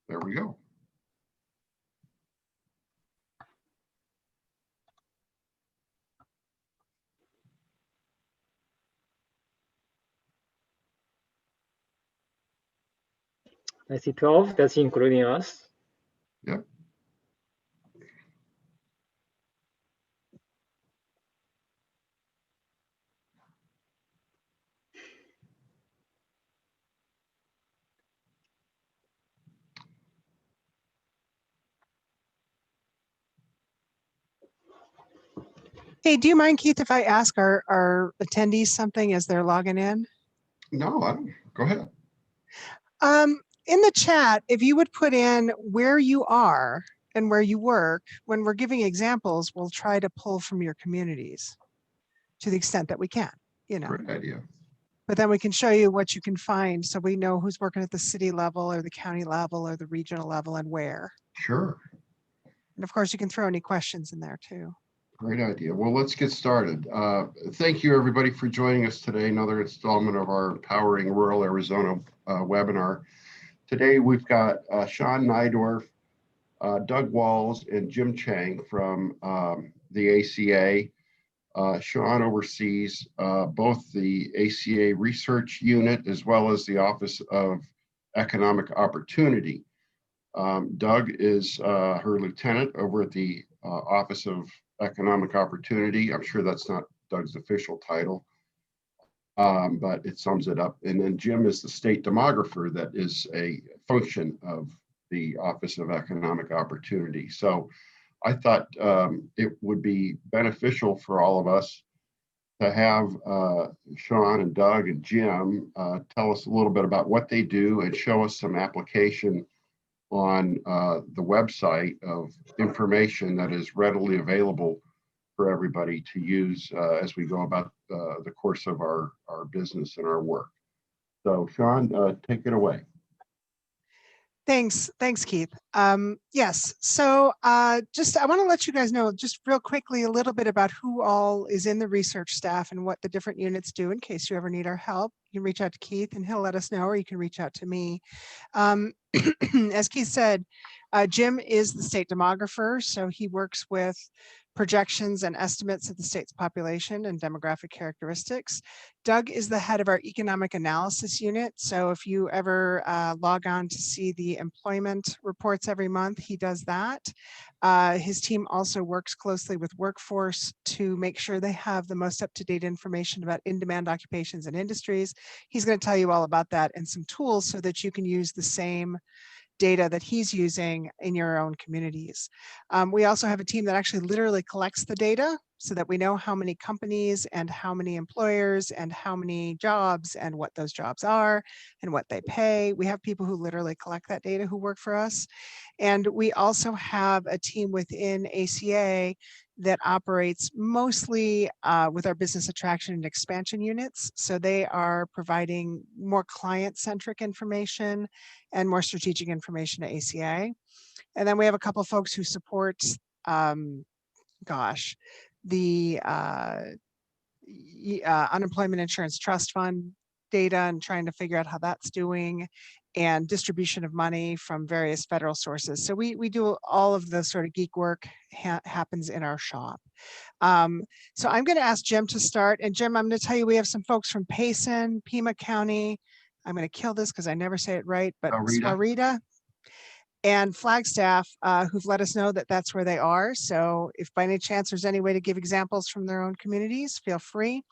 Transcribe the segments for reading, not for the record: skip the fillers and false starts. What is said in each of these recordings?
There we go. I see 12, that's including us. Yep. Hey, do you mind, Keith, if I ask our attendees something as they're logging in? No, I don't. Go ahead. In the chat, if you would put in where you are and where you work, when we're giving examples, we'll try to pull from your communities to the extent that we can, you know. Great idea. But then we can show you what you can find so we know who's working at the city level or the county level or the regional level and where. Sure. And of course, you can throw any questions in there too. Great idea. Well, let's get started. Thank you, everybody, for joining us today. Another installment of our Empowering Rural Arizona webinar. Today, we've got Sean Nydorf, Doug Walls, and Jim Chang from the ACA. Sean oversees both the ACA Research Unit as well as the Office of Economic Opportunity. Doug is her lieutenant over at the Office of Economic Opportunity. I'm sure that's not Doug's official title, but it sums it up. And then Jim is the state demographer that is a function of the Office of Economic Opportunity. So I thought it would be beneficial for all of us to have Sean and Doug and Jim tell us a little bit about what they do and show us some application on the website of information that is readily available for everybody to use as we go about the course of our business and our work. So Sean, take it away. Thanks, Keith. Yes, so I want to let you guys know just real quickly a little bit about who all is in the research staff and what the different units do in case you ever need our help. You can reach out to Keith and he'll let us know, or you can reach out to me. As Keith said, Jim is the state demographer, so he works with projections and estimates of the state's population and demographic characteristics. Doug is the head of our economic analysis unit. So if you ever log on to see the employment reports every month, he does that. His team also works closely with workforce to make sure they have the most up-to-date information about in-demand occupations and industries. He's going to tell you all about that and some tools so that you can use the same data that he's using in your own communities. We also have a team that actually literally collects the data so that we know how many companies and how many employers and how many jobs and what those jobs are and what they pay. We have people who literally collect that data who work for us. And we also have a team within ACA that operates mostly with our business attraction and expansion units. So they are providing more client-centric information and more strategic information to ACA. And then we have a couple of folks who support, the Unemployment Insurance Trust Fund data and trying to figure out how that's doing, and distribution of money from various federal sources. So we do all of the sort of geek work happens in our shop. So I'm going to ask Jim to start. And Jim, I'm going to tell you, we have some folks from Payson, Pima County. I'm going to kill this because I never say it right, but Swarita and Flagstaff who've let us know that that's where they are. So if by any chance there's any way to give examples from their own communities, feel free.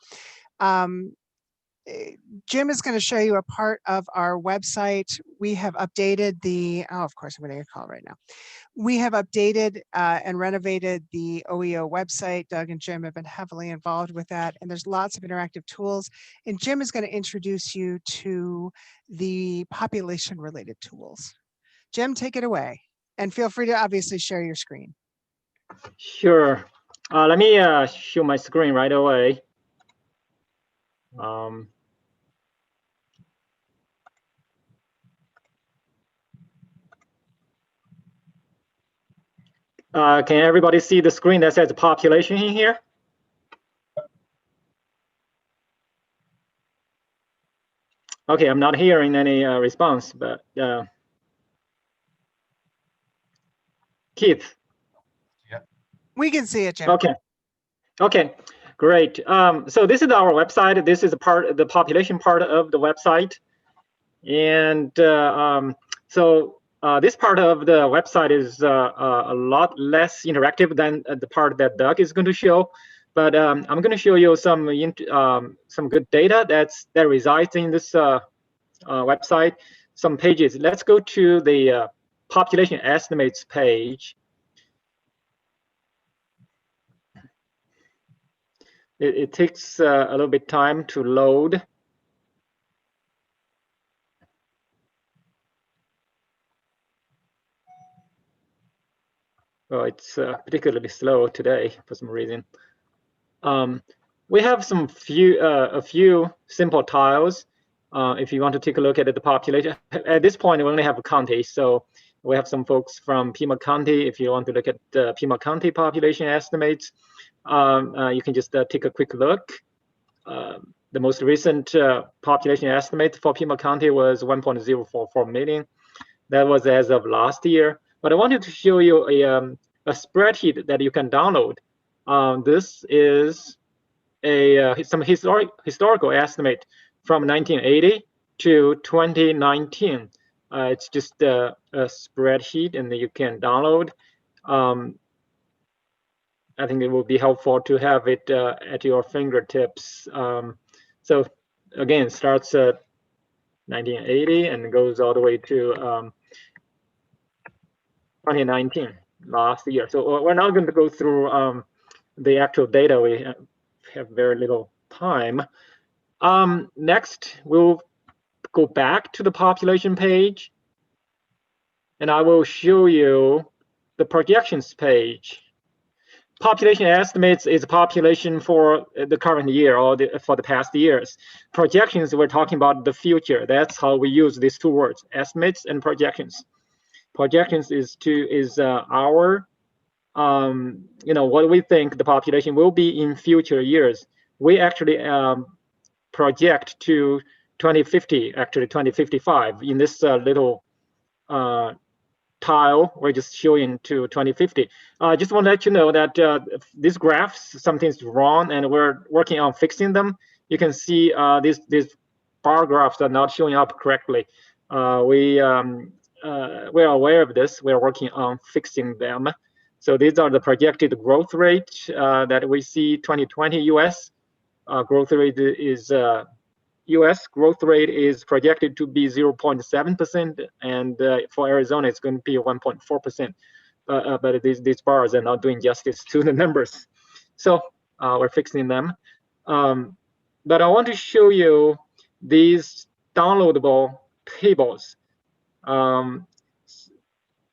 Jim is going to show you a part of our website. We have updated the, of course, I'm going to get a call right now. We have updated and renovated the OEO website. Doug and Jim have been heavily involved with that, and there's lots of interactive tools. And Jim is going to introduce you to the population-related tools. Jim, take it away, and feel free to obviously share your screen. Sure. Let me show my screen right away. Can everybody see the screen that says population in here? Okay, I'm not hearing any response, but Keith. We can see it, Jim. Okay, great. So this is our website. This is the population part of the website. And this part of the website is a lot less interactive than the part that Doug is going to show. But I'm going to show you some good data that resides in this website. Some pages. Let's go to the population estimates page. It takes a little bit time to load. Well, it's particularly slow today for some reason. We have a few simple tiles. If you want to take a look at the population, at this point we only have a county, so we have some folks from Pima County. If you want to look at the Pima County population estimates, you can just take a quick look. The most recent population estimate for Pima County was 1.044 million. That was as of last year. But I wanted to show you a spreadsheet that you can download. This is some historical estimate from 1980 to 2019. It's just a spreadsheet, and you can download. I think it will be helpful to have it at your fingertips. So again, it starts at 1980 and goes all the way to 2019, last year. So we're not going to go through the actual data. We have very little time. Next, we'll go back to the population page, and I will show you the projections page. Population estimates is a population for the current year or for the past years. Projections, we're talking about the future. That's how we use these two words, estimates and projections. Projections is our, what we think the population will be in future years. We actually project to 2050, actually 2055. In this little tile, we're just showing to 2050. I just want to let you know that these graphs, something's wrong, and we're working on fixing them. You can see these bar graphs are not showing up correctly. We're aware of this. We're working on fixing them. So these are the projected growth rate that we see. 2020 U.S. Growth rate is U.S. growth rate is projected to be 0.7%, and for Arizona it's going to be 1.4%. But these bars are not doing justice to the numbers, so we're fixing them. But I want to show you these downloadable tables.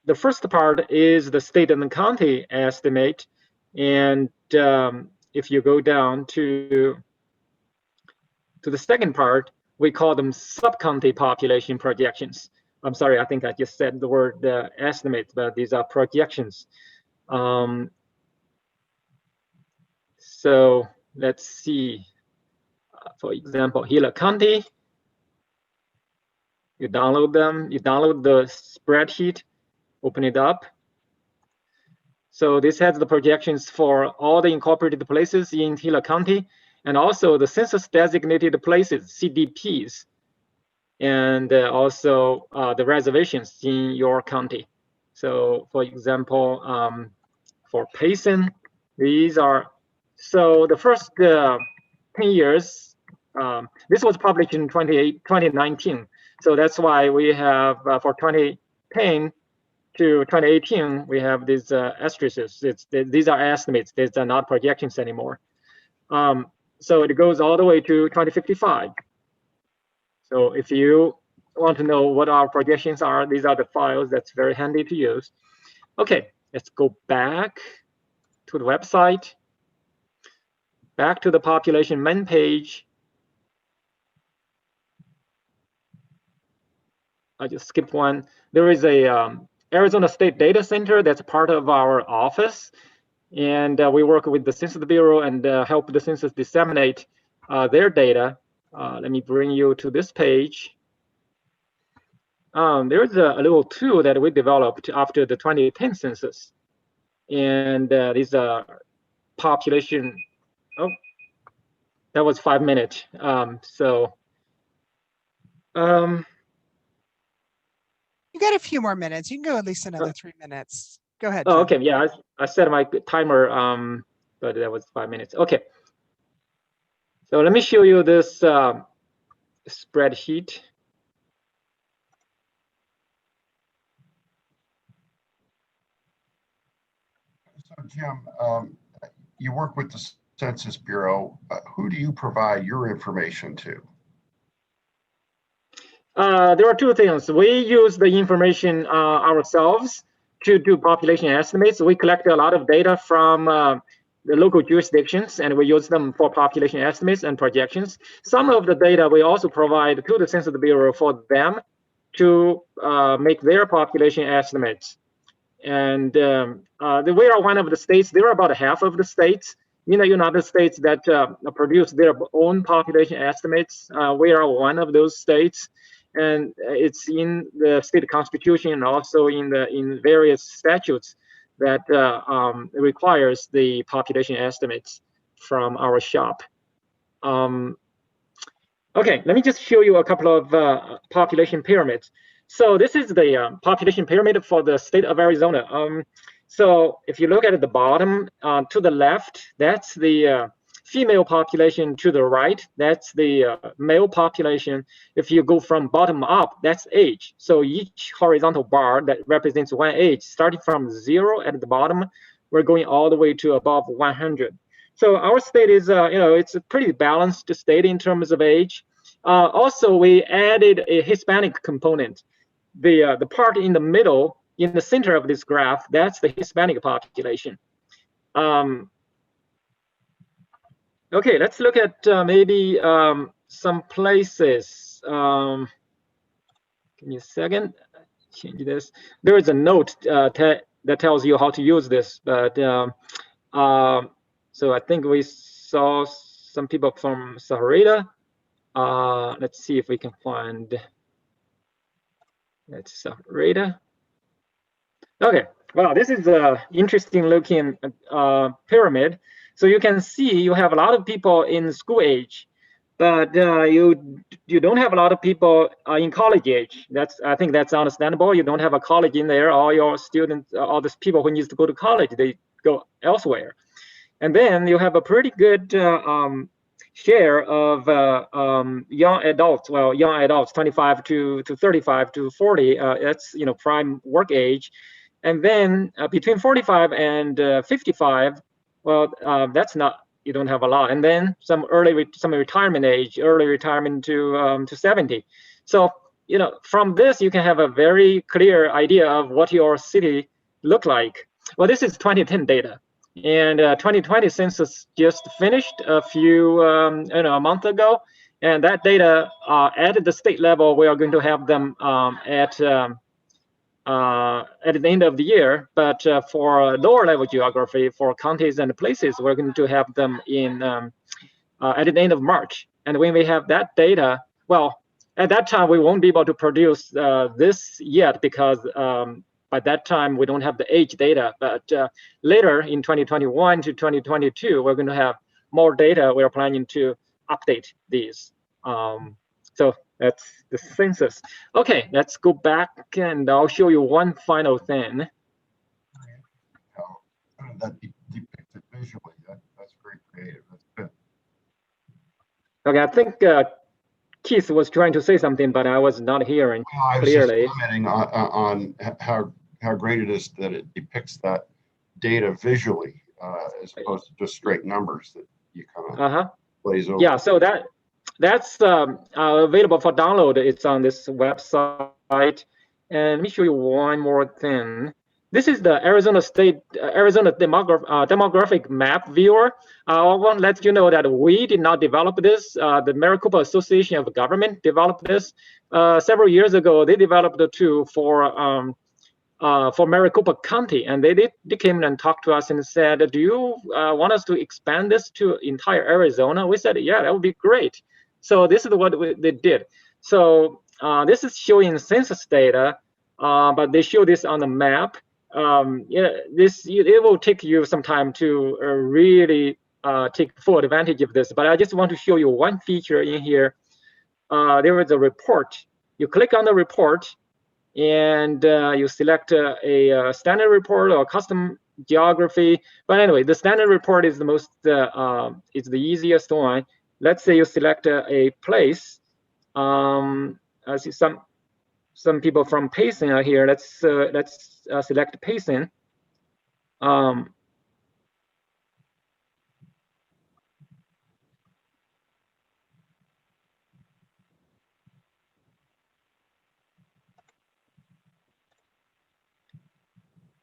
The first part is the state and the county estimate, and if you go down to the second part, we call them sub-county population projections. I'm sorry, I think I just said the word estimate, but these are projections. So let's see, for example, Gila County. You download them, you download the spreadsheet, open it up. So this has the projections for all the incorporated places in Gila County, and also the census designated places, CDPs, and also the reservations in your county. So for example, for Payson, these are, so the first 10 years, this was published in 2019. So that's why we have for 2010 to 2018, we have these asterisks. These are estimates, these are not projections anymore. So it goes all the way to 2055. So if you want to know what our projections are, these are the files. That's very handy to use. Okay, let's go back to the website, back to the population main page. I just skipped one. There is a Arizona State Data Center that's part of our office. And we work with the Census Bureau and help the census disseminate their data. Let me bring you to this page. there's a little tool that we developed after the 2010 census. And these are population, oh, that was 5 minutes. You got a few more minutes. You can go at least another 3 minutes. Go ahead. Oh, John. okay, yeah, I set my timer, but that was 5 minutes. Okay. So let me show you this spreadsheet. So Jim, you work with the Census Bureau. Who do you provide your information to? There are two things. We use the information ourselves to do population estimates. We collect a lot of data from the local jurisdictions, and we use them for population estimates and projections. Some of the data we also provide to the Census Bureau for them to make their population estimates. And we are one of the states. There are about half of the states in the United States that produce their own population estimates. We are one of those states, and it's in the state constitution and also in various statutes that requires the population estimates from our shop. Okay, let me just show you a couple of population pyramids. So this is the population pyramid for the state of Arizona. So if you look at the bottom to the left, that's the female population. To the right, that's the male population. If you go from bottom up, that's age. So each horizontal bar that represents one age, starting from 0 at the bottom, we're going all the way to above 100. So our state is, it's a pretty balanced state in terms of age. Also, we added a Hispanic component. The part in the middle, in the center of this graph, that's the Hispanic population. Okay, let's look at maybe some places. Give me a second. Change this. There is a note that tells you how to use this, but so I think we saw some people from Sahuarita. Let's see if we can find. That's Sahuarita. Okay, well, this is an interesting looking pyramid. So you can see you have a lot of people in school age, but you don't have a lot of people in college age. I think that's understandable. You don't have a college in there. All your students, all these people who need to go to college, they go elsewhere. And then you have a pretty good share of young adults. Well, young adults, 25 to 35 to 40. That's prime work age. And then between 45 and 55. Well, that's not, you don't have a lot. And then some retirement age, early retirement to 70. So, from this, you can have a very clear idea of what your city look like. Well, this is 2010 data. And 2020 census just finished a month ago. And that data at the state level, we are going to have them at the end of the year, but for lower level geography, for counties and places, we're going to have them in at the end of March. And when we have that data, well, at that time we won't be able to produce this yet because by that time we don't have the age data. But later in 2021 to 2022, we're going to have more data. We're planning to update these. So that's the census. Okay, let's go back and I'll show you one final thing. That depicted visually, that's very creative. That's good. Okay, I think Keith was trying to say something, but I was not hearing clearly. I was just commenting on how great it is that it depicts that data visually as opposed to just straight numbers that you kind of glaze over. Yeah, so that's available for download. It's on this website. And let me show you one more thing. This is the Arizona demographic map viewer. I want to let you know that we did not develop this. The Maricopa Association of Government developed this several years ago. They developed a tool for Maricopa County, and they came and talked to us and said, "Do you want us to expand this to entire Arizona?" We said, "Yeah, that would be great." So this is what they did. So this is showing census data, but they show this on the map. Yeah, it will take you some time to really take full advantage of this. But I just want to show you one feature in here. There is a report. You click on the report, and you select a standard report or custom geography. But anyway, the standard report is the most is the easiest one. Let's say you select a place. I see some people from Payson are here. Let's select Payson.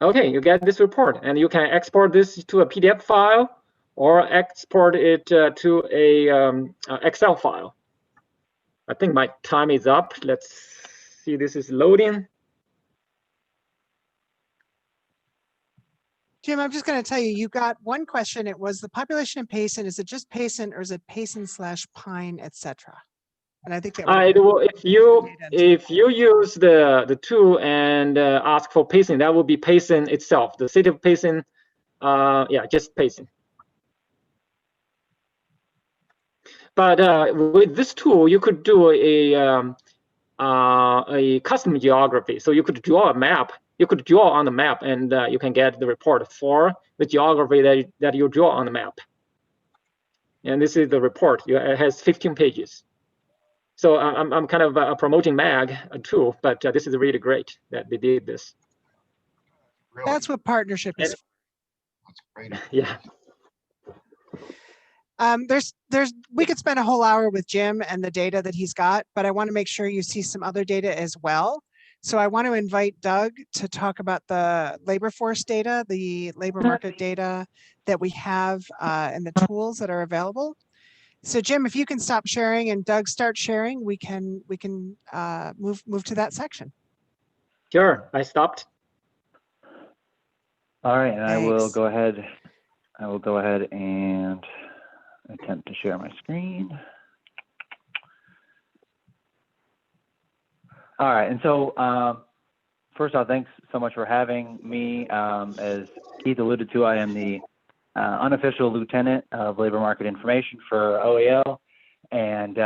Okay, you get this report, and you can export this to a PDF file or export it to a Excel file. I think my time is up. Let's see, this is loading. Jim, I'm just going to tell you, you got one question. It was the population in Payson. Is it just Payson or is it Payson/Pine, etc.? And I think that if you use the tool and ask for Payson, that will be Payson itself, the city of Payson. Yeah, just Payson. But with this tool, you could do a custom geography. So you could draw a map. You could draw on the map, and you can get the report for the geography that you draw on the map. And this is the report. It has 15 pages. So I'm kind of promoting MAG tool, but this is really great that they did this. Really? That's what partnership is. That's great. Yeah. We could spend a whole hour with Jim and the data that he's got, but I want to make sure you see some other data as well. So I want to invite Doug to talk about the labor force data, the labor market data that we have and the tools that are available. So Jim, if you can stop sharing and Doug start sharing, we can move to that section. Sure, I stopped. All right, and Thanks. I will go ahead and attempt to share my screen. All right, and so first off, thanks so much for having me. As Keith alluded to, I am the unofficial lieutenant of labor market information for OEL, and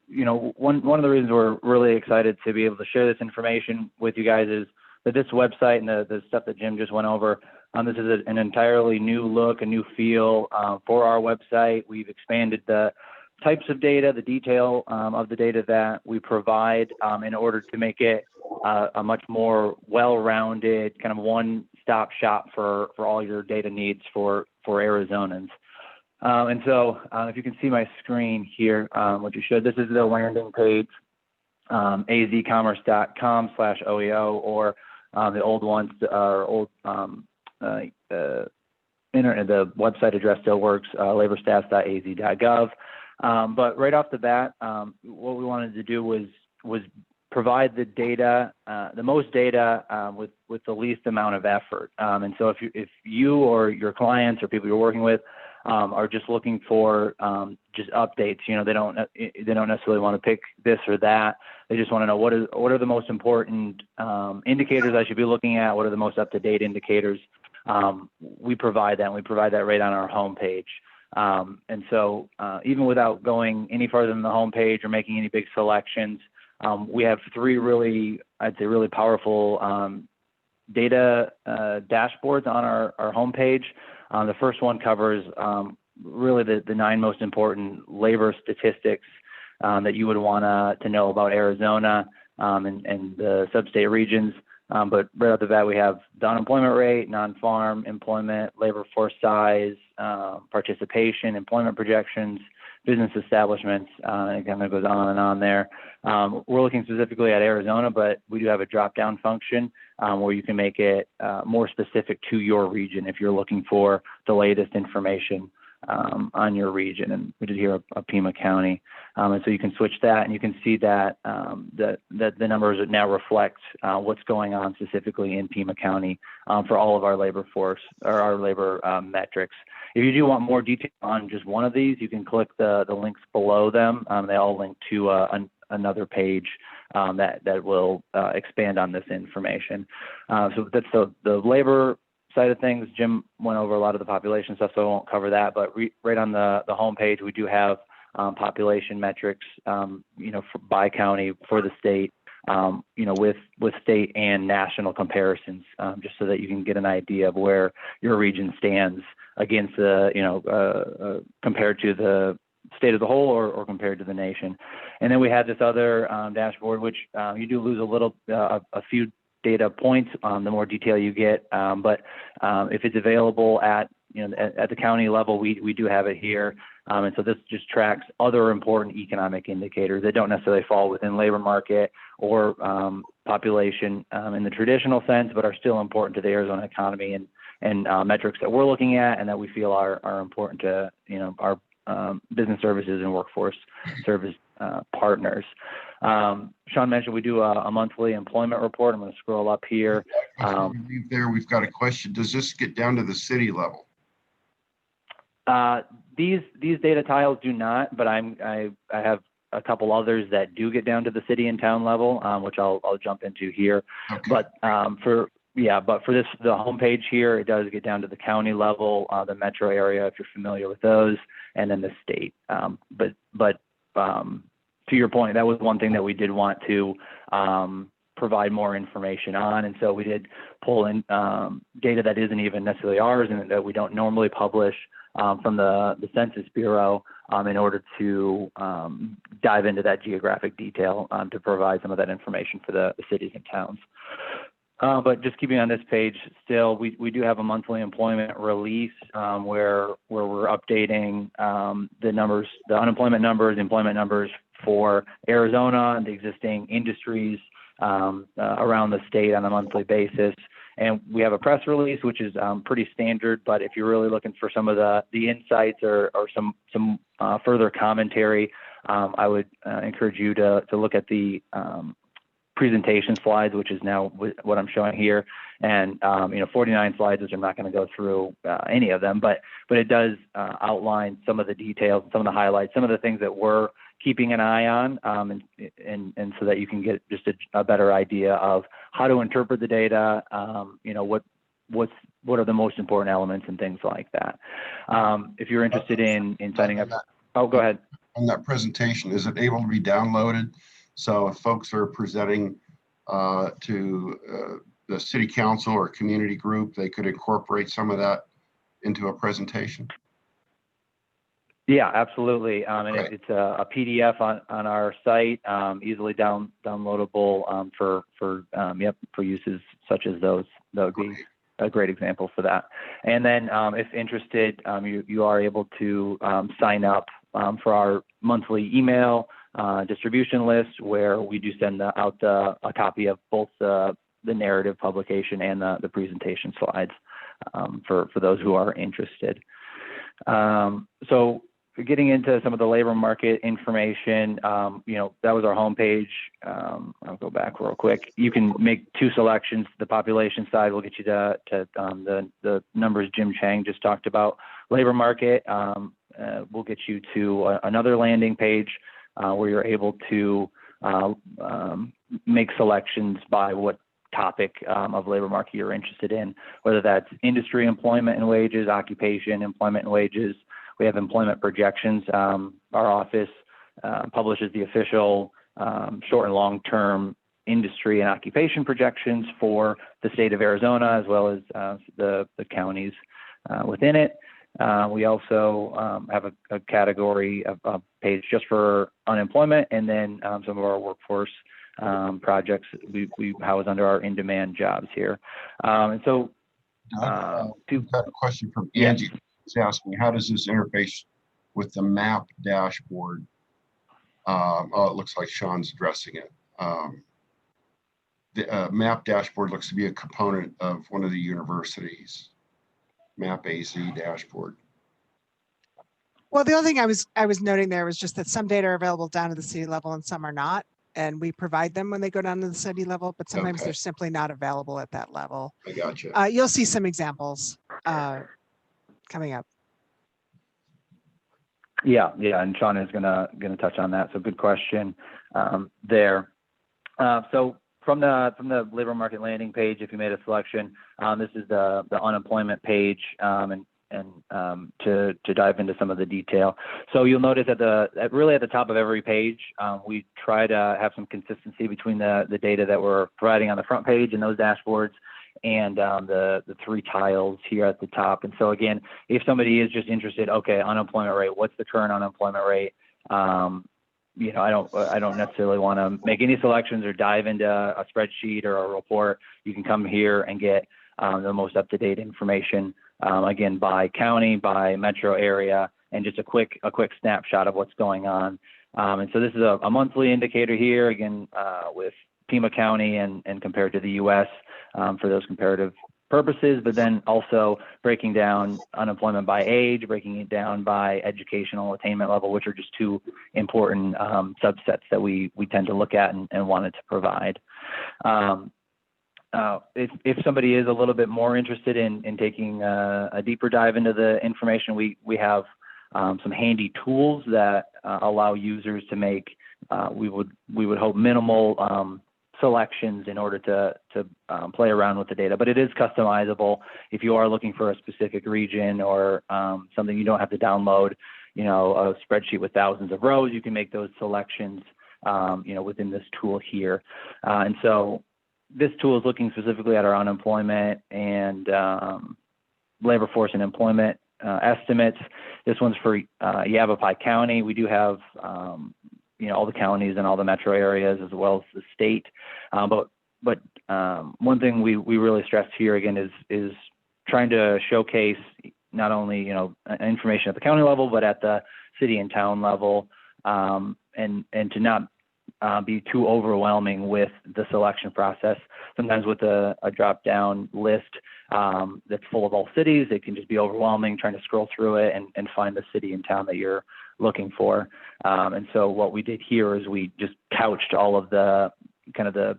you know, one of the reasons we're really excited to be able to share this information with you guys is that this website and the stuff that Jim just went over. This is an entirely new look, a new feel for our website. We've expanded the types of data, the detail of the data that we provide in order to make it a much more well-rounded kind of one-stop shop for all your data needs for Arizonans. And so if you can see my screen here, what you should, this is the landing page, azcommerce.com/OEO, or the old ones, our old the website address still works, laborstats.az.gov. But right off the bat, what we wanted to do was provide the data, the most data with the least amount of effort. And so if you or your clients or people you're working with are just looking for just updates, you know, they don't necessarily want to pick this or that. They just want to know what are the most important indicators I should be looking at. What are the most up-to-date indicators? We provide that. And we provide that right on our homepage. And so even without going any further than the homepage or making any big selections, we have three really, I'd say, really powerful data dashboards on our homepage. The first one covers really the 9 most important labor statistics that you would want to know about Arizona and the sub-state regions. But right off the bat, we have the unemployment rate, non-farm employment, labor force size, participation, employment projections, business establishments, and it kind of goes on and on there. We're looking specifically at Arizona, but we do have a drop-down function where you can make it more specific to your region if you're looking for the latest information on your region. And we did here of Pima County. And so you can switch that and you can see that the numbers now reflect what's going on specifically in Pima County for all of our labor force or our labor metrics. If you do want more detail on just one of these, you can click the links below them. They all link to a another page that will expand on this information. So that's the labor side of things. Jim went over a lot of the population stuff, so I won't cover that. But right on the home page, we do have population metrics, by county for the state, with state and national comparisons, just so that you can get an idea of where your region stands against the, compared to the state as a whole or compared to the nation. And then we have this other dashboard, which you do lose a few data points the more detail you get. But if it's available at the county level, we do have it here. And so this just tracks other important economic indicators that don't necessarily fall within labor market or population in the traditional sense, but are still important to the Arizona economy and metrics that we're looking at and that we feel are important to our business services and workforce service partners. Sean mentioned we do a monthly employment report. I'm going to scroll up here. Before we leave there, we've got a question. Does this get down to the city level? These data tiles do not, but I have a couple others that do get down to the city and town level, which I'll jump into here. Okay. But for the homepage here, it does get down to the county level, the metro area, if you're familiar with those, and then the state. But to your point, that was one thing that we did want to provide more information on, and so we did pull in data that isn't even necessarily ours and that we don't normally publish from the Census Bureau in order to dive into that geographic detail to provide some of that information for the cities and towns. But just keeping on this page still, we do have a monthly employment release where we're updating the numbers, the unemployment numbers, employment numbers for Arizona and the existing industries around the state on a monthly basis. And we have a press release, which is pretty standard, but if you're really looking for some of the insights or some further commentary, I would encourage you to look at the presentation slides, which is now what I'm showing here. And 49 slides, which I'm not going to go through any of them, but it does outline some of the details, some of the highlights, some of the things that we're keeping an eye on, and so that you can get just a better idea of how to interpret the data, what are the most important elements and things like that. If you're interested in signing up, go ahead. On that presentation, is it able to be downloaded? So if folks are presenting to the city council or community group, they could incorporate some of that into a presentation? Yeah, absolutely. And Great. it's a PDF on our site, easily downloadable for uses such as those. That would be a great example for that. And then if interested, you are able to sign up for our monthly email distribution list, where we do send out a copy of both the narrative publication and the presentation slides for those who are interested. So getting into some of the labor market information, that was our homepage. I'll go back real quick. You can make two selections. The population side will get you to the numbers Jim Chang just talked about. Labor market will get you to another landing page where you're able to make selections by what topic of labor market you're interested in, whether that's industry, employment and wages, occupation, employment and wages. We have employment projections. Our office publishes the official short and long-term industry and occupation projections for the state of Arizona, as well as the counties within it. We also have a category of a page just for unemployment, and then some of our workforce projects we house under our in-demand jobs here. And so, We've got a question from Angie. She's asking, how does this interface with the map dashboard? Oh, it looks like Sean's addressing it. The map dashboard looks to be a component of one of the universities. Map AZ dashboard. Well, the only thing I was noting there was just that some data are available down to the city level and some are not. And we provide them when they go down to the city level, but sometimes Okay. they're simply not available at that level. I got you. You'll see some examples coming up. Yeah, and Sean is gonna touch on that. So good question there. So from the labor market landing page, if you made a selection, this is the unemployment page, and to dive into some of the detail. So you'll notice really at the top of every page, we try to have some consistency between the data that we're providing on the front page and those dashboards, and the three tiles here at the top. And so again, if somebody is just interested, okay, unemployment rate, what's the current unemployment rate? You know, I don't necessarily want to make any selections or dive into a spreadsheet or a report. You can come here and get the most up-to-date information, again, by county, by metro area, and just a quick snapshot of what's going on. And so this is a monthly indicator here, again, with Pima County and compared to the U.S. For those comparative purposes, but then also breaking down unemployment by age, breaking it down by educational attainment level, which are just two important subsets that we tend to look at and wanted to provide. If somebody is a little bit more interested in taking a deeper dive into the information, we have some handy tools that allow users to make, we would hope, minimal selections in order to play around with the data, but it is customizable. If you are looking for a specific region or something, you don't have to download, you know, a spreadsheet with thousands of rows. You can make those selections, you know, within this tool here. And so this tool is looking specifically at our unemployment and labor force and employment estimates. This one's for Yavapai County. We do have you know, all the counties and all the metro areas as well as the state. But one thing we really stress here again is trying to showcase not only, you know, information at the county level, but at the city and town level, and to not be too overwhelming with the selection process. Sometimes with a drop-down list that's full of all cities, it can just be overwhelming trying to scroll through it and find the city and town that you're looking for. And so what we did here is we just couched all of the kind of the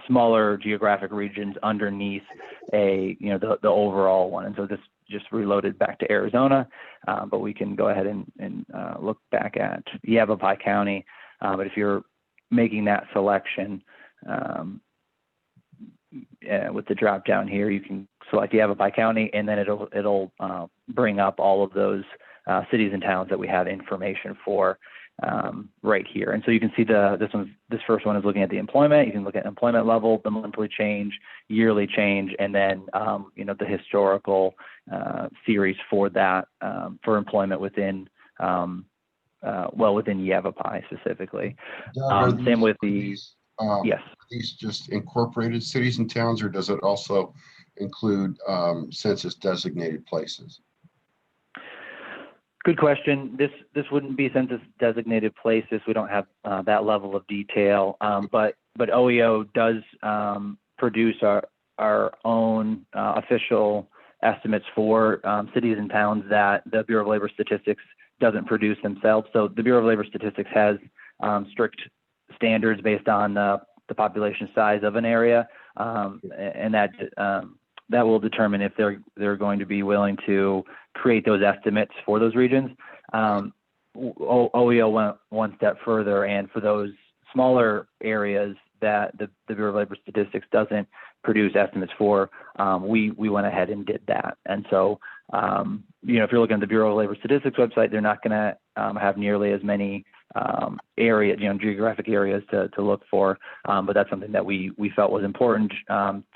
smaller geographic regions underneath the overall one. And so this just reloaded back to Arizona, but we can go ahead and look back at Yavapai County. But if you're making that selection with the drop down here, you can select Yavapai County, and then it'll bring up all of those cities and towns that we have information for right here. And so you can see this first one is looking at the employment. You can look at employment level, the monthly change, yearly change, and then you know, the historical series for that for employment within within Yavapai specifically. Same with the yes. Are these just incorporated cities and towns, or does it also include census designated places? Good question. This wouldn't be census designated places. We don't have that level of detail, but OEO does produce our own official estimates for cities and towns that the Bureau of Labor Statistics doesn't produce themselves. So the Bureau of Labor Statistics has strict standards based on the population size of an area, and that will determine if they're going to be willing to create those estimates for those regions. OEO went one step further, and for those smaller areas that the Bureau of Labor Statistics doesn't produce estimates for, we went ahead and did that. And so, you know, if you're looking at the Bureau of Labor Statistics website, they're not going to have nearly as many areas, you know, geographic areas to look for, but that's something that we felt was important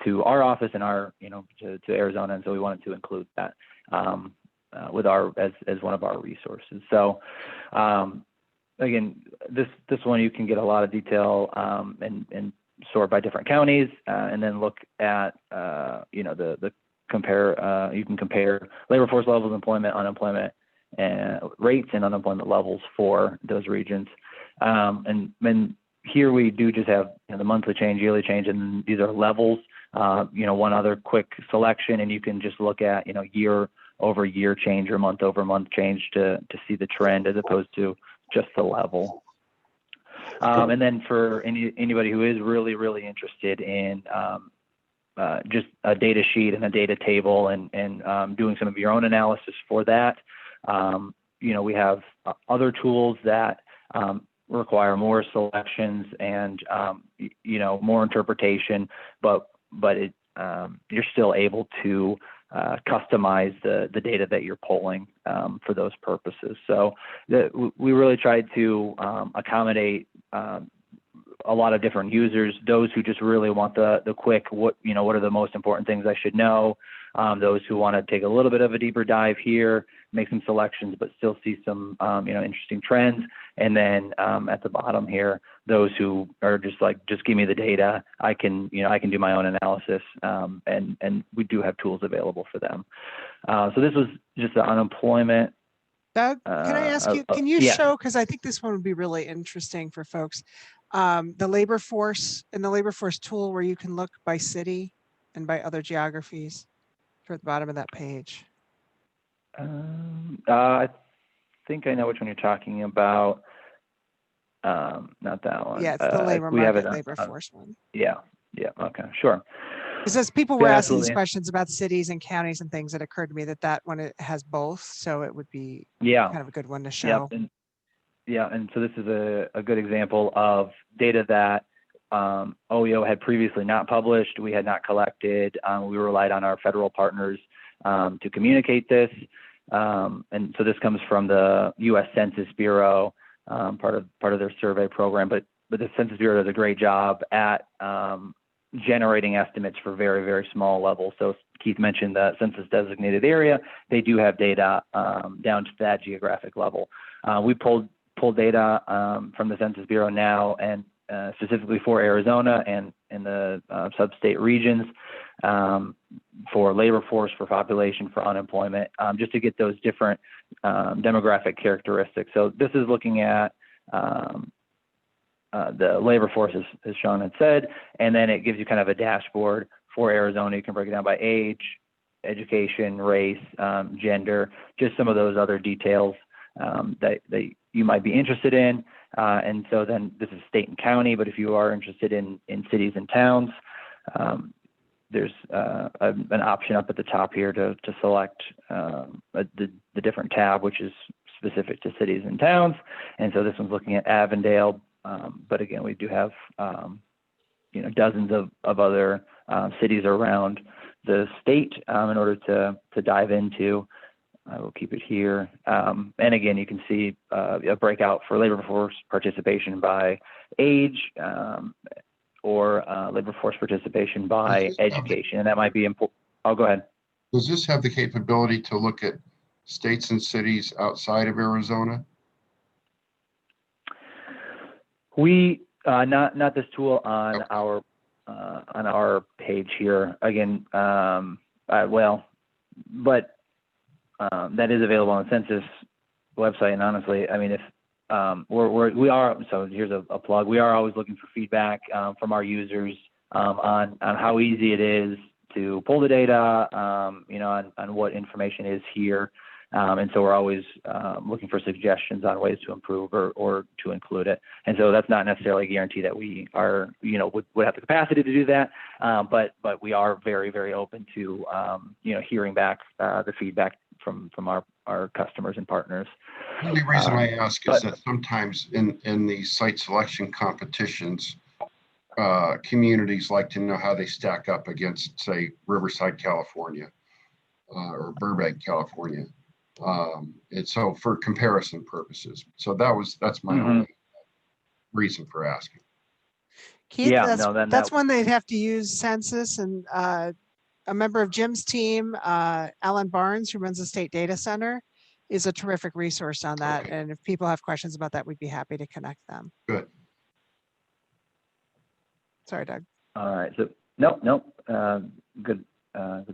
to our office and our, you know, to Arizona, and so we wanted to include that with as one of our resources. So again, this one you can get a lot of detail and sort by different counties, and then look at you know, the compare. You can compare labor force levels, employment, unemployment rates, and unemployment levels for those regions. And then here we do just have, you know, the monthly change, yearly change, and these are levels. You know, one other quick selection, and you can just look at, you know, year over year change or month over month change to see the trend as opposed to just the level. And then for anybody who is really interested in just a data sheet and a data table and doing some of your own analysis for that, we have other tools that require more selections and more interpretation, but you're still able to customize the data that you're pulling for those purposes. So we really tried to accommodate a lot of different users, those who just really want the quick, what are the most important things I should know, those who want to take a little bit of a deeper dive here, make some selections, but still see some, interesting trends. And then at the bottom here, those who are just like, just give me the data. I can do my own analysis, and we do have tools available for them. So this was just the unemployment. Doug, can I ask you, can you show, because I think this one would be really interesting for folks, the labor force and the labor force tool where you can look by city and by other geographies toward the bottom of that page. I think I know which one you're talking about. Not that one. Yeah, it's the labor market, labor force one. Yeah. Okay, sure. Because as people were asking these absolutely. questions about cities and counties and things, it occurred to me that one it has both, so it would be kind of a good one to show. And so this is a good example of data that OEO had previously not published. We had not collected. We relied on our federal partners to communicate this. And so this comes from the U.S. Census Bureau, part of their survey program. But the Census Bureau does a great job at generating estimates for very, very small levels. So Keith mentioned the census designated area. They do have data down to that geographic level. We pulled data from the Census Bureau now, and specifically for Arizona and in the sub-state regions, for labor force, for population, for unemployment, just to get those different demographic characteristics. So this is looking at the labor force, as Sean had said, and then it gives you kind of a dashboard for Arizona. You can break it down by age, education, race, gender, just some of those other details that you might be interested in. And so then this is state and county, but if you are interested in cities and towns, there's an option up at the top here to select the different tab, which is specific to cities and towns. And so this one's looking at Avondale, but again, we do have dozens of other cities around the state in order to dive into. I will keep it here. And again, you can see a breakout for labor force participation by age, or labor force participation by education. And that might be important. Oh, go ahead. Does this have the capability to look at states and cities outside of Arizona? We not this tool on our page here. Again, but that is available on the census website. And honestly, I mean, if we are, so here's a plug. We are always looking for feedback from our users on how easy it is to pull the data, on what information is here. And so we're always looking for suggestions on ways to improve or to include it. And so that's not necessarily a guarantee that we are, would have the capacity to do that. But we are very, very open to, hearing back the feedback from our customers and partners. The only reason I ask is that sometimes in the site selection competitions, communities like to know how they stack up against, say, Riverside, California, or Burbank, California. And so for comparison purposes. So that's my only reason for asking. Keith, that's one they'd have to use census, and a member of Jim's team, Alan Barnes, who runs the State Data Center, is a terrific resource on that. Okay. And if people have questions about that, we'd be happy to connect them. Good. Sorry, Doug. All right. So good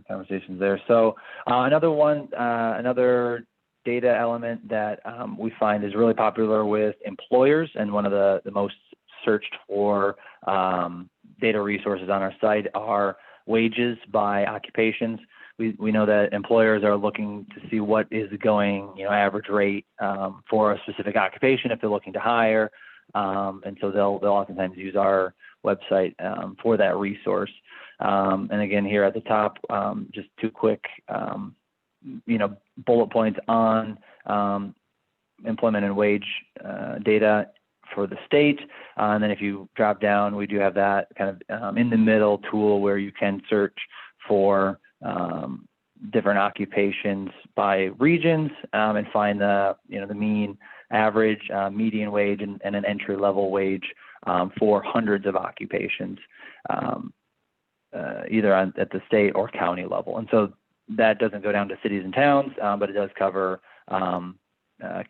conversations there. So another data element that we find is really popular with employers, and one of the most searched for data resources on our site are wages by occupations. We know that employers are looking to see what is going, average rate for a specific occupation if they're looking to hire, and so they'll oftentimes use our website for that resource. And again, here at the top, just two quick, bullet points on employment and wage data for the state. And then if you drop down, we do have that kind of in the middle tool where you can search for different occupations by regions and find the the mean, average, median wage, and an entry level wage for hundreds of occupations, either at the state or county level. And so that doesn't go down to cities and towns, but it does cover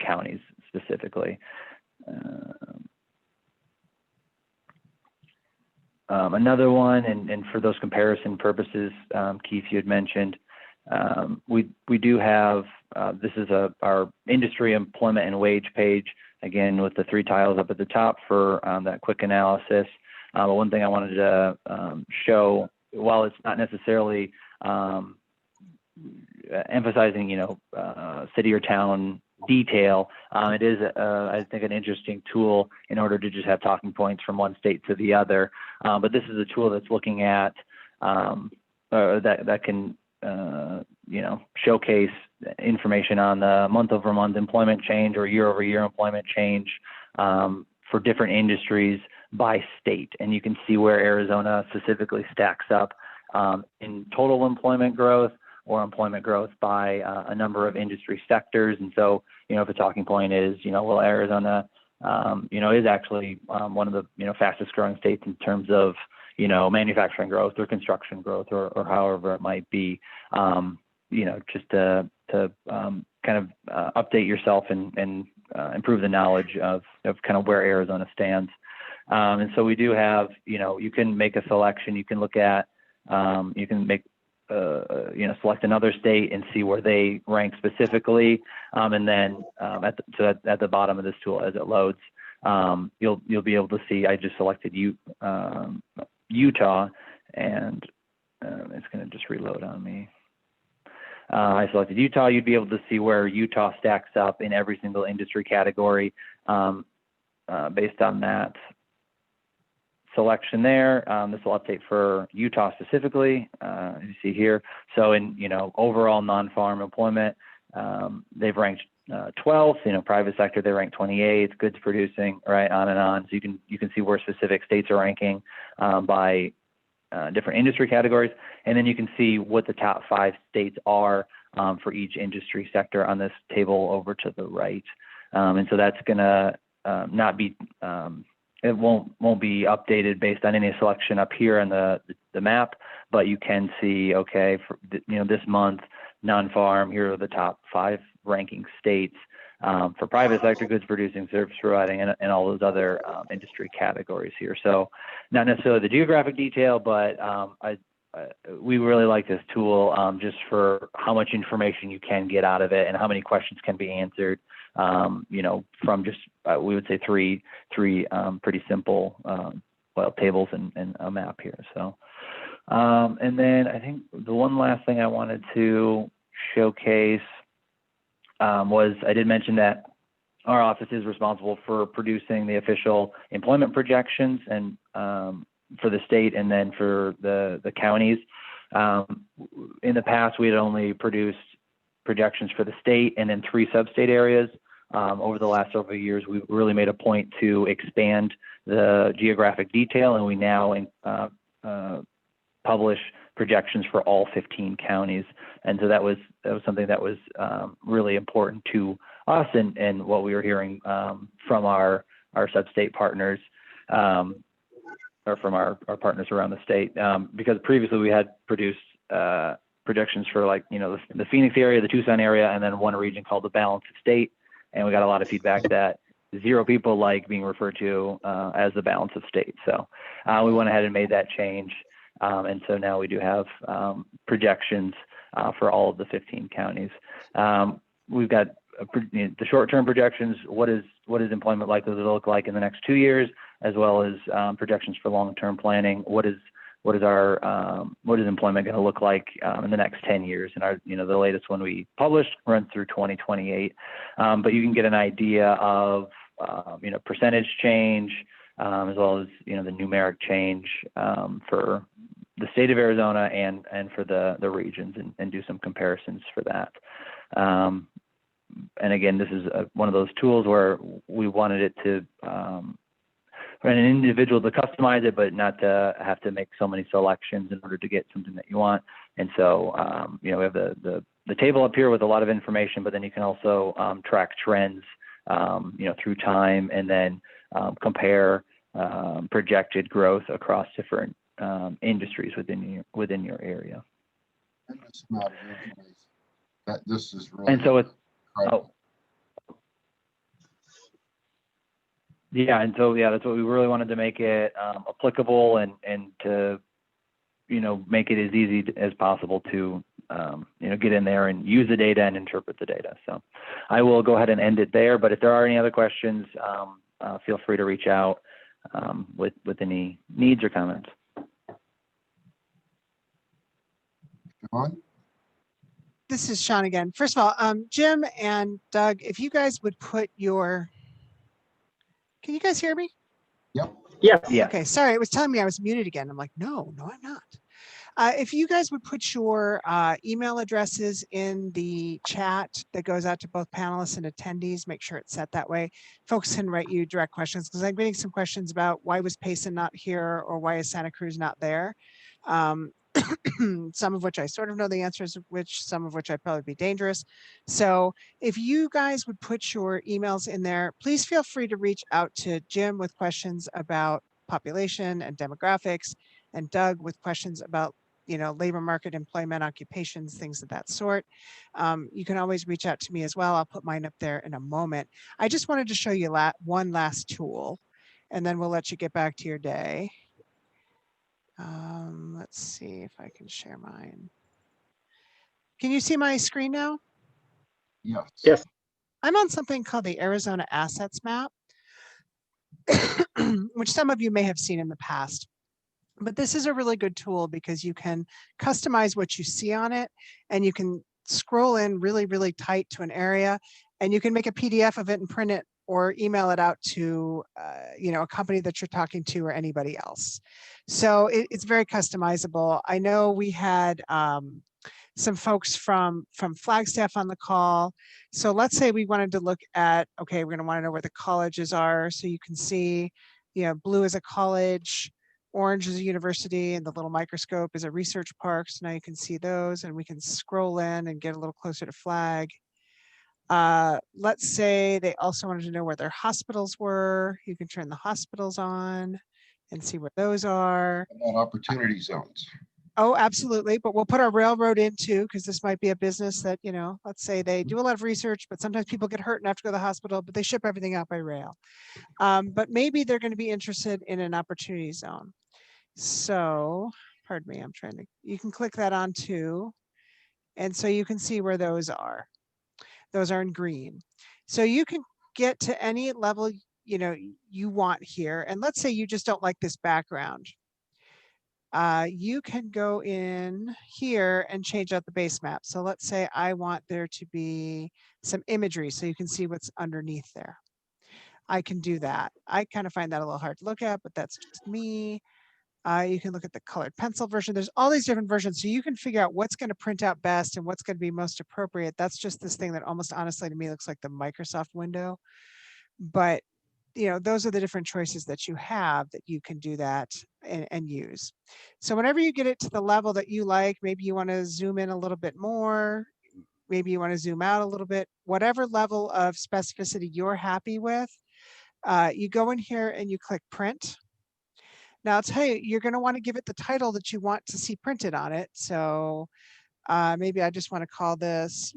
counties specifically. Another one, and for those comparison purposes, Keith, you had mentioned, we do have, this is our industry employment and wage page, again, with the 3 tiles up at the top for that quick analysis. But one thing I wanted to show, while it's not necessarily emphasizing, city or town detail, it is, I think, an interesting tool in order to just have talking points from one state to the other. But this is a tool that's looking at, that can, showcase information on the month-over-month employment change or year-over-year employment change for different industries by state. And you can see where Arizona specifically stacks up in total employment growth or employment growth by a number of industry sectors. And so, if a talking point is, well, Arizona, is actually one of the, fastest growing states in terms of, manufacturing growth or construction growth or however it might be, just to kind of update yourself and improve the knowledge of kind of where Arizona stands. And so we do have, you can make a selection, you can look at, you can make, select another state and see where they rank specifically. And then at the bottom of this tool, as it loads, you'll be able to see, I just selected Utah, and it's going to just reload on me. I selected Utah. You'd be able to see where Utah stacks up in every single industry category based on that selection there. This will update for Utah specifically, as you see here. So in, overall non-farm employment, they've ranked 12th, private sector, they rank 28th, goods producing, right, on and on. So you can see where specific states are ranking by different industry categories. And then you can see what the top 5 states are for each industry sector on this table over to the right. And so that's gonna not be, it won't be updated based on any selection up here on the map, but you can see, okay, for, this month, non-farm, here are the top 5 ranking states for private sector, goods producing, service providing, and all those other industry categories here. So not necessarily the geographic detail, but we really like this tool just for how much information you can get out of it and how many questions can be answered, from just, we would say three pretty simple, tables and a map here. So, and then I think the one last thing I wanted to showcase was, I did mention that our office is responsible for producing the official employment projections and for the state and then for the counties. In the past, we had only produced projections for the state and then 3 sub-state areas. Over the last several years, we've really made a point to expand the geographic detail, and we now publish projections for all 15 counties. And so that was something that was really important to us and what we were hearing from our sub-state partners, or from our partners around the state, because previously we had produced projections for the Phoenix area, the Tucson area, and then one region called the Balance of State. And we got a lot of feedback that 0 people like being referred to as the Balance of State. So we went ahead and made that change. And so now we do have projections for all of the 15 counties. We've got the short-term projections. What is employment likely to look like in the next 2 years, as well as projections for long-term planning. What is employment going to look like in the next 10 years? And our, the latest one we published runs through 2028. But you can get an idea of, percentage change, as well as, the numeric change for the state of Arizona and for the regions, and do some comparisons for that. and again, this is one of those tools where we wanted it to, for an individual to customize it, but not to have to make so many selections in order to get something that you want. And so, we have the table up here with a lot of information, but then you can also track trends, through time, and then compare projected growth across different industries within your area. Tremendous amount of information. This is really. And so it's incredible. and so that's what we really wanted to make it applicable and to make it as easy as possible to get in there and use the data and interpret the data. So I will go ahead and end it there. But if there are any other questions, feel free to reach out with any needs or comments. Sean? This is Sean again. First of all, Jim and Doug, if you guys would put your, can you guys hear me? Yep. Yes. Yeah. Okay, sorry, it was telling me I was muted again. I'm like, no, I'm not. If you guys would put your email addresses in the chat that goes out to both panelists and attendees, make sure it's set that way. Folks can write you direct questions, because I'm getting some questions about why was Payson not here, or why is Santa Cruz not there? Some of which I sort of know the answers, some of which I'd probably be dangerous. So if you guys would put your emails in there, please feel free to reach out to Jim with questions about population and demographics, and Doug with questions about labor market, employment, occupations, things of that sort. You can always reach out to me as well. I'll put mine up there in a moment. I just wanted to show you one last tool, and then we'll let you get back to your day. Let's see if I can share mine. Can you see my screen now? Yes. Yes. I'm on something called the Arizona Assets Map, which some of you may have seen in the past. But this is a really good tool because you can customize what you see on it, and you can scroll in really, really tight to an area, and you can make a PDF of it and print it or email it out to a company that you're talking to or anybody else. So it's very customizable. I know we had some folks from Flagstaff on the call. So let's say we wanted to look at, okay, we're going to want to know where the colleges are. So you can see, blue is a college, orange is a university, and the little microscope is a research park. So now you can see those, and we can scroll in and get a little closer to Flag. Let's say they also wanted to know where their hospitals were. You can turn the hospitals on and see where those are. About opportunity zones. Oh, absolutely. But we'll put our railroad in too, because this might be a business that, let's say they do a lot of research, but sometimes people get hurt and have to go to the hospital, but they ship everything out by rail. But maybe they're going to be interested in an opportunity zone. So, pardon me, you can click that on too. And so you can see where those are. Those are in green. So you can get to any level, you want here. And let's say you just don't like this background. You can go in here and change out the base map. So let's say I want there to be some imagery so you can see what's underneath there. I can do that. I kind of find that a little hard to look at, but that's just me. You can look at the colored pencil version. There's all these different versions. So you can figure out what's going to print out best and what's going to be most appropriate. That's just this thing that almost honestly to me looks like the Microsoft window. But those are the different choices that you have that you can do that and use. So whenever you get it to the level that you like, maybe you want to zoom in a little bit more, maybe you want to zoom out a little bit, whatever level of specificity you're happy with, you go in here and you click print. Now I'll tell you, you're going to want to give it the title that you want to see printed on it. So maybe I just want to call this,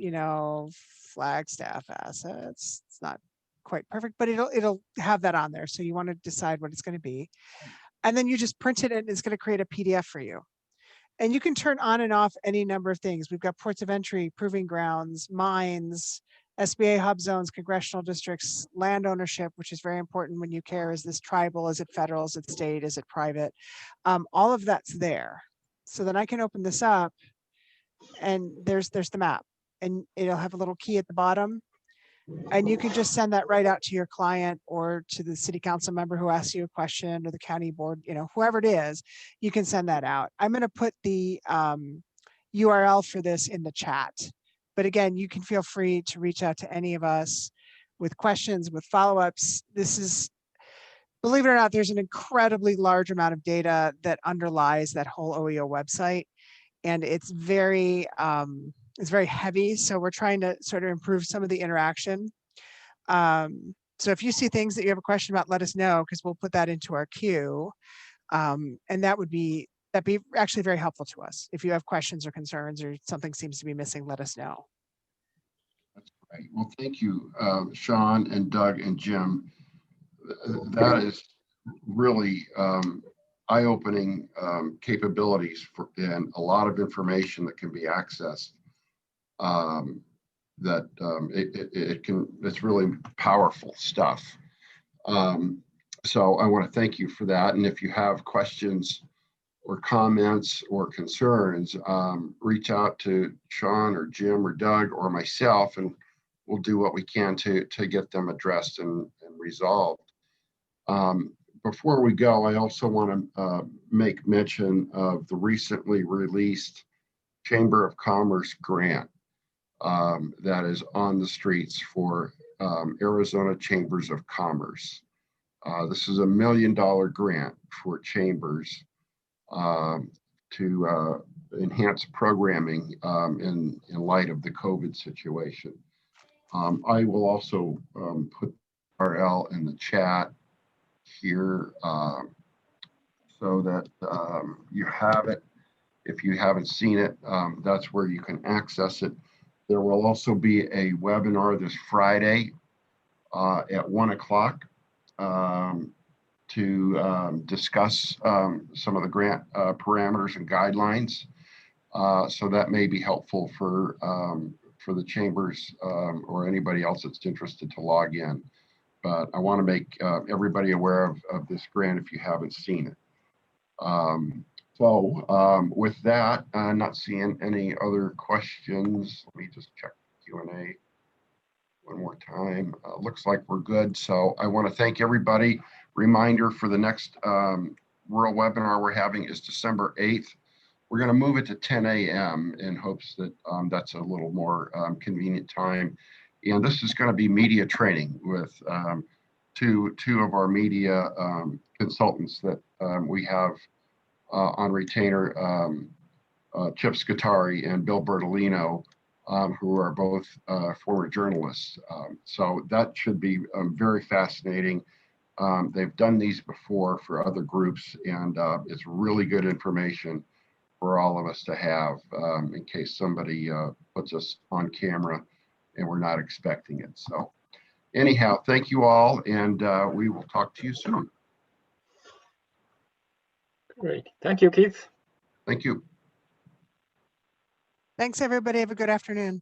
Flagstaff Assets. It's not quite perfect, but it'll have that on there. So you want to decide what it's going to be. And then you just print it and it's going to create a PDF for you. And you can turn on and off any number of things. We've got ports of entry, proving grounds, mines, SBA hub zones, congressional districts, land ownership, which is very important when you care. Is this tribal? Is it federal? Is it state? Is it private? All of that's there. So then I can open this up and there's the map, and it'll have a little key at the bottom. And you can just send that right out to your client or to the city council member who asks you a question, or the county board, whoever it is, you can send that out. I'm going to put the URL for this in the chat. But again, you can feel free to reach out to any of us with questions, with follow-ups. This is, believe it or not, there's an incredibly large amount of data that underlies that whole OEO website. And it's very heavy. So we're trying to sort of improve some of the interaction. So if you see things that you have a question about, let us know, because we'll put that into our queue. And that'd be actually very helpful to us. If you have questions or concerns or something seems to be missing, let us know. That's great. Well, thank you, Sean and Doug and Jim. That is really eye-opening capabilities and a lot of information that can be accessed. It's really powerful stuff. So I want to thank you for that. And if you have questions or comments or concerns, reach out to Sean or Jim or Doug or myself, and we'll do what we can to get them addressed and resolved. Before we go, I also want to make mention of the recently released Chamber of Commerce grant that is on the streets for Arizona Chambers of Commerce. This is $1 million grant for chambers to enhance programming in light of the COVID situation. I will also put URL in the chat here so that you have it. If you haven't seen it, that's where you can access it. There will also be a webinar this Friday at 1 o'clock to discuss some of the grant parameters and guidelines. So that may be helpful for the chambers or anybody else that's interested to log in. But I want to make everybody aware of this grant if you haven't seen it. With that, I'm not seeing any other questions. Let me just check Q&A one more time. Looks like we're good. So I want to thank everybody. Reminder for the next rural webinar we're having is December 8th. We're going to move it to 10 a.m. in hopes that that's a little more convenient time. And this is going to be media training with two of our media consultants that we have on retainer, Chip Scutari and Bill Bertolino, who are both former journalists. So that should be very fascinating. They've done these before for other groups, and it's really good information for all of us to have in case somebody puts us on camera and we're not expecting it. So anyhow, thank you all, and we will talk to you soon. Great. Thank you, Keith. Thank you. Thanks, everybody. Have a good afternoon.